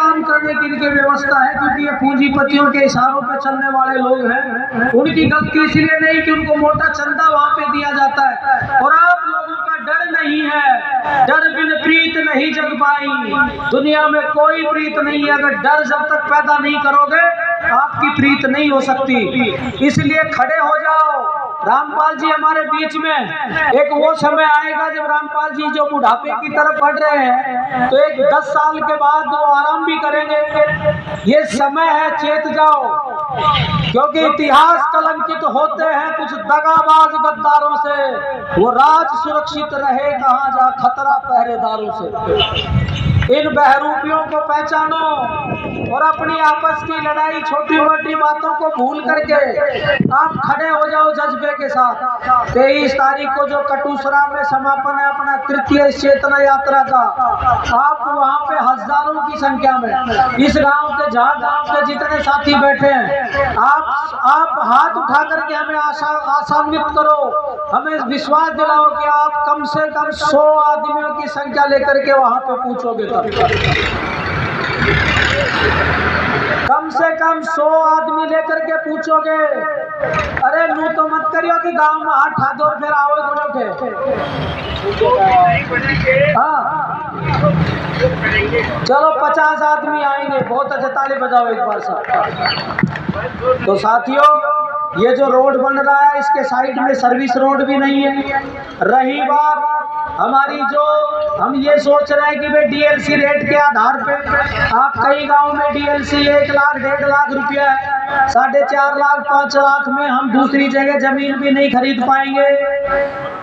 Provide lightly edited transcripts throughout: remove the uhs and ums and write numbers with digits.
काम करने की इनकी व्यवस्था है, क्योंकि ये पूंजीपतियों के इशारों पे चलने वाले लोग हैं। उनकी गलती इसलिए नहीं कि उनको मोटा चंदा वहां पे दिया जाता है। और आप लोगों का डर नहीं है, डर बिन प्रीत नहीं जग पाई। दुनिया में कोई प्रीत नहीं है, अगर डर जब तक पैदा नहीं करोगे आपकी प्रीत नहीं हो सकती। इसलिए खड़े हो जाओ। रामपाल जी हमारे बीच में, एक वो समय आएगा जब रामपाल जी जो बुढ़ापे की तरफ बढ़ रहे हैं, तो एक 10 साल के बाद वो आराम भी करेंगे। ये समय है, चेत जाओ, क्योंकि इतिहास कलंकित होते हैं कुछ दगाबाज गद्दारों से। वो राज सुरक्षित रहे कहाँ जहाँ खतरा पहरेदारों से। इन बहरूपियों को पहचानो और अपनी आपस की लड़ाई छोटी मोटी बातों को भूल करके आप खड़े हो जाओ जज्बे के साथ। 23 तारीख को जो कटुसरा में समापन है अपना तृतीय चेतना यात्रा का, आप वहाँ पे हजारों की संख्या में, इस गांव के जहाँ गांव के जितने साथी बैठे हैं, आप हाथ उठा करके हमें आशान्वित करो, हमें विश्वास दिलाओ कि आप कम से कम 100 आदमियों की संख्या लेकर के वहाँ पे पूछोगे। कम से कम 100 आदमी लेकर के पूछोगे। अरे नू तो मत करियो कि गांव में हाथ ठा दो और फिर आओ बोलोगे। हाँ चलो 50 आदमी आएंगे, बहुत अच्छा, ताली बजाओ एक बार साथ। तो साथियों, ये जो रोड बन रहा है इसके साइड में सर्विस रोड भी नहीं है। रही बात हमारी, जो हम ये सोच रहे हैं कि भाई डीएलसी रेट के आधार पे आप कई गांव में डीएलसी 1 लाख 1.5 लाख रुपया है, 4.5 लाख 5 लाख में हम दूसरी जगह जमीन भी नहीं खरीद पाएंगे।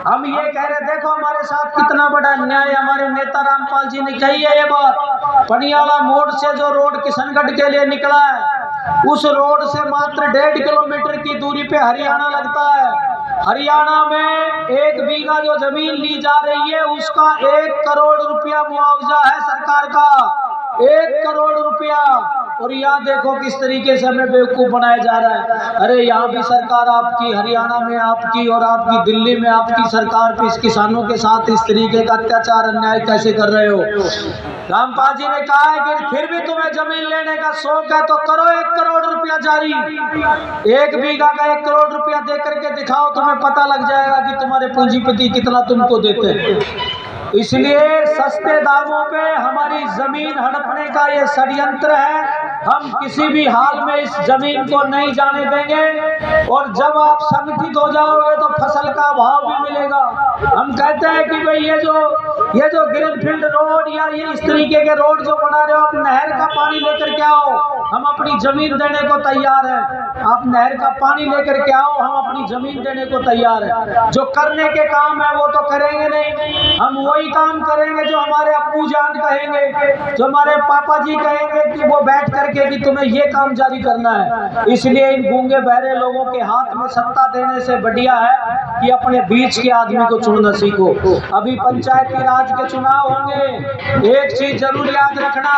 हम ये कह रहे, देखो हमारे साथ कितना बड़ा अन्याय। हमारे नेता रामपाल जी ने कही है ये बात। पनियाला मोड़ से जो रोड किशनगढ़ के लिए निकला है, उस रोड से मात्र 1.5 किलोमीटर की दूरी पे हरियाणा लगता है। हरियाणा में 1 बीघा जो जमीन ली जा रही है उसका 1 करोड़ रुपया मुआवजा है सरकार का, 1 करोड़ रुपया। और यहाँ देखो किस तरीके से हमें बेवकूफ बनाया जा रहा है। अरे यहाँ भी सरकार आपकी, हरियाणा में आपकी, और आपकी दिल्ली में आपकी सरकार पे इस किसानों के साथ इस तरीके का अत्याचार अन्याय कैसे कर रहे हो। रामपाल जी ने कहा है कि फिर भी तुम्हें जमीन लेने का शौक है तो करो 1 करोड़ रुपया जारी। 1 बीघा का 1 करोड़ रुपया दे करके दिखाओ, तुम्हें पता लग जाएगा कि तुम्हारे पूंजीपति कितना तुमको देते हैं। इसलिए सस्ते दामों पे हमारी जमीन हड़पने का ये षड्यंत्र है। हम किसी भी हाल में इस जमीन को नहीं जाने देंगे। और जब आप संगठित हो जाओगे तो फसल का भाव भी मिलेगा। हम कहते हैं कि भाई ये जो ग्रीनफील्ड रोड या ये इस तरीके के रोड जो बना रहे हो, आप नहर का पानी लेकर के आओ, हम अपनी जमीन देने को तैयार हैं। आप नहर का पानी लेकर के आओ, हम अपनी जमीन देने को तैयार हैं। जो करने के काम है वो तो करेंगे नहीं, हम वही काम करेंगे जो हमारे अब्बू जान कहेंगे, जो हमारे पापा जी कहेंगे कि वो बैठ करके कि तुम्हें ये काम जारी करना है। इसलिए इन गूंगे बहरे लोगों के हाथ में सत्ता देने से बढ़िया है कि अपने बीच के आदमी को चुनना सीखो। अभी पंचायती राज के चुनाव होंगे, एक चीज जरूर याद रखना,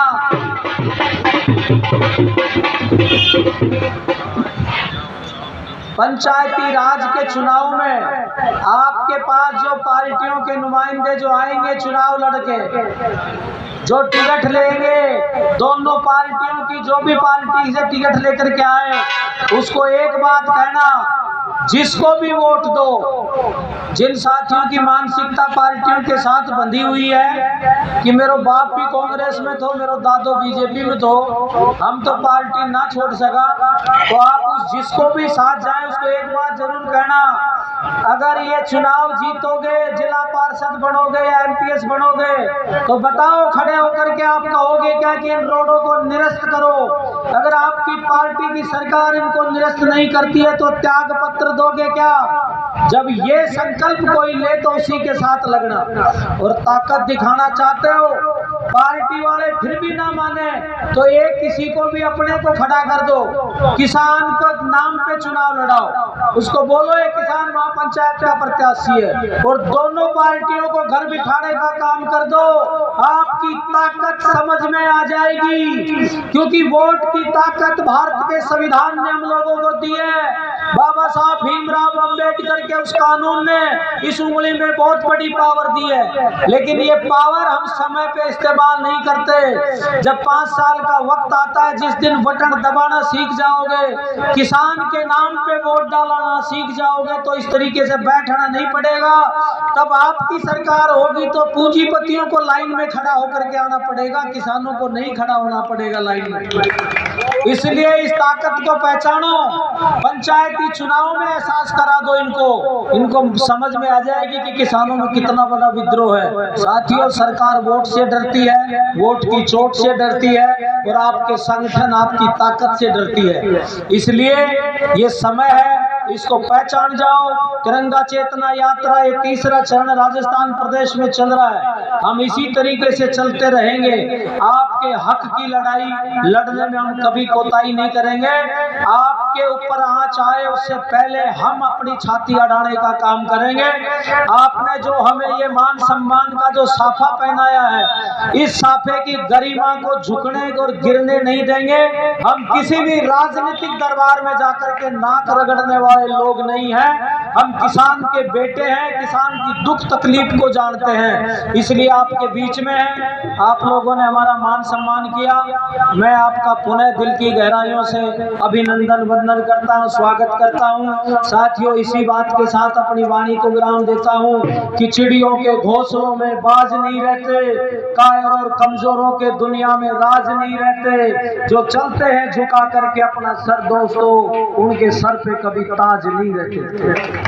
पंचायती राज के चुनाव में आपके पास जो पार्टियों के नुमाइंदे जो आएंगे चुनाव लड़के, जो टिकट लेंगे, दोनों पार्टियों की जो भी पार्टी से टिकट लेकर के आए, उसको एक बात कहना, जिसको भी वोट दो, जिन साथियों की मानसिकता पार्टियों के साथ बंधी हुई है कि मेरा बाप भी कांग्रेस में तो, मेरा दादो बीजेपी में तो, हम तो पार्टी ना छोड़ सका, तो आप उस जिसको भी साथ जाए उसको एक बात जरूर कहना, अगर ये चुनाव जीतोगे, जिला पार्षद बनोगे या एमपीएस बनोगे, तो बताओ खड़े होकर के आप कहोगे क्या कि इन रोडों को निरस्त करो। अगर आपकी पार्टी की सरकार इनको निरस्त नहीं करती है तो त्याग पत्र दोगे क्या? जब ये संकल्प कोई ले तो उसी के साथ लगना। और ताकत दिखाना चाहते हो, पार्टी वाले फिर भी ना माने तो एक किसी को भी अपने को खड़ा कर दो, किसान को नाम पे चुनाव लड़ाओ। उसको बोलो ये किसान महापंचायत का प्रत्याशी है, और दोनों पार्टियों को घर बिठाने का काम कर दो। आपकी ताकत समझ में आ जाएगी, क्योंकि वोट की ताकत भारत के संविधान ने हम लोगों को दी है। बाबा साहब भीमराव अंबेडकर के उस कानून ने इस उंगली में बहुत बड़ी पावर दी है, लेकिन ये पावर हम समय पे इस्तेमाल नहीं करते। जब 5 साल का वक्त आता है, जिस दिन बटन दबाना सीख जाओगे, किसान के नाम पे वोट डालना सीख जाओगे, तो इस तरीके से बैठना नहीं पड़ेगा। तब आपकी सरकार होगी तो पूंजीपतियों को लाइन में खड़ा होकर के आना पड़ेगा, किसानों को नहीं खड़ा होना पड़ेगा लाइन में। इसलिए इस ताकत को पहचानो, पंचायती चुनाव में एहसास करा दो इनको समझ में आ जाएगी कि किसानों में कितना बड़ा विद्रोह है। साथियों, सरकार वोट से डरती है, वोट की चोट से डरती है, और आपके संगठन आपकी ताकत से डरती है। इसलिए ये समय है, इसको पहचान जाओ। तिरंगा चेतना यात्रा ये 3रा चरण राजस्थान प्रदेश में चल रहा है। हम इसी तरीके से चलते रहेंगे। आपके हक की लड़ाई लड़ने में हम कभी कोताही नहीं करेंगे। आपके ऊपर आंच आए उससे पहले हम अपनी छाती अड़ाने का काम करेंगे। आपने जो हमें ये मान सम्मान का जो साफा पहनाया है, इस साफे की गरिमा को झुकने और गिरने नहीं देंगे। हम किसी भी राजनीतिक दरबार में जाकर के नाक रगड़ने वाले लोग नहीं हैं। हम किसान के बेटे हैं, किसान की दुख तकलीफ को जानते हैं, इसलिए आपके बीच में हैं। आप लोगों ने हमारा मान सम्मान किया, मैं आपका पुनः दिल की गहराइयों से अभिनंदन वंदन करता हूं, स्वागत करता हूं। साथियों, इसी बात के साथ अपनी वाणी को विराम देता हूं कि चिड़ियों के घोंसलों में बाज नहीं रहते, कायर और कमजोरों के दुनिया में राज नहीं रहते। जो चलते हैं झुका करके अपना सर दोस्तों, उनके सर पे कभी ताज नहीं रहते।